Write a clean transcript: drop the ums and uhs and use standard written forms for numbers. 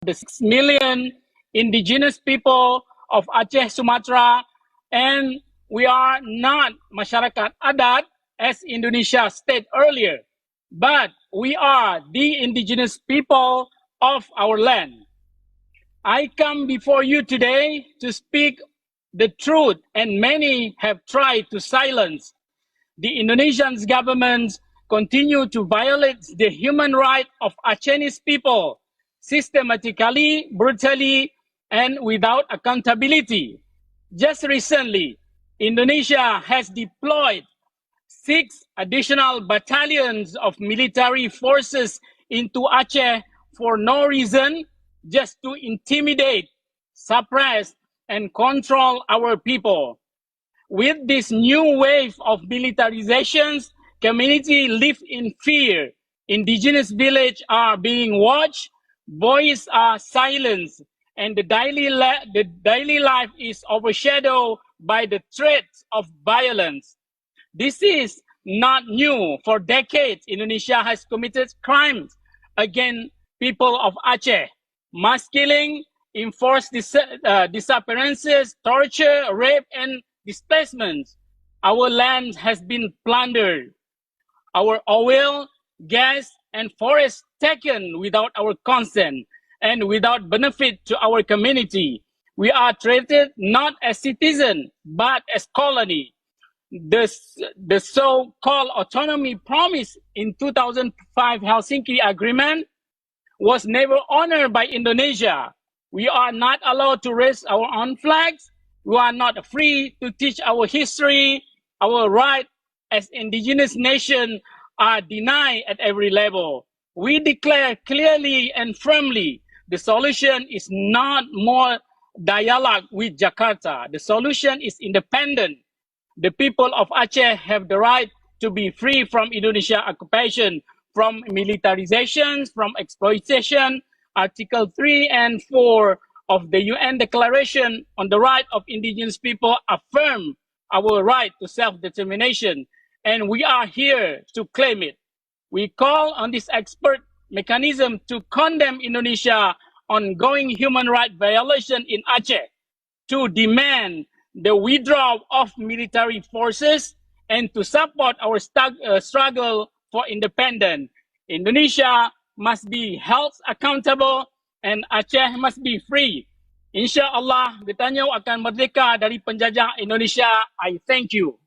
the 6 million indigenous people of Aceh, Sumatra, and we are not masyarakat adat as Indonesia stated earlier, but we are the indigenous people of our land. I come before you today to speak the truth, and many have tried to silence. The Indonesian government continue to violate the human right of Acehese people systematically, brutally, and without accountability. Just recently, Indonesia has deployed 6 additional battalions of military forces into Aceh for no reason, just to intimidate, suppress, and control our people. With this new wave of militarizations, community live in fear. Indigenous villages are being watched, voices are silenced, and the daily life is overshadowed by the threats of violence. This is not new. For decades, Indonesia has committed crimes against people of Aceh. Mass killing, enforced disappearances, torture, rape, and displacements. Our land has been plundered. Our oil, gas, and forests taken without our consent and without benefit to our community. We are treated not as citizens, but as colony. The so-called autonomy promised in 2005 Helsinki Agreement was never honored by Indonesia. We are not allowed to raise our own flags. We are not free to teach our history. Our rights as indigenous nation are denied at every level. We declare clearly and firmly the solution is not more dialogue with Jakarta. The solution is independent. The people of Aceh have the right to be free from Indonesia occupation, from militarization, from exploitation. Article 3 and 4 of the UN Declaration on the Right of Indigenous People affirm our right to self-determination, and we are here to claim it. We call on this expert mechanism to condemn Indonesia ongoing human rights violation in Aceh, to demand the withdrawal of military forces, and to support our struggle for independence. Indonesia must be held accountable and Aceh must be free. Insya Allah, Netanyahu akan merdeka dari penjajah Indonesia. I thank you.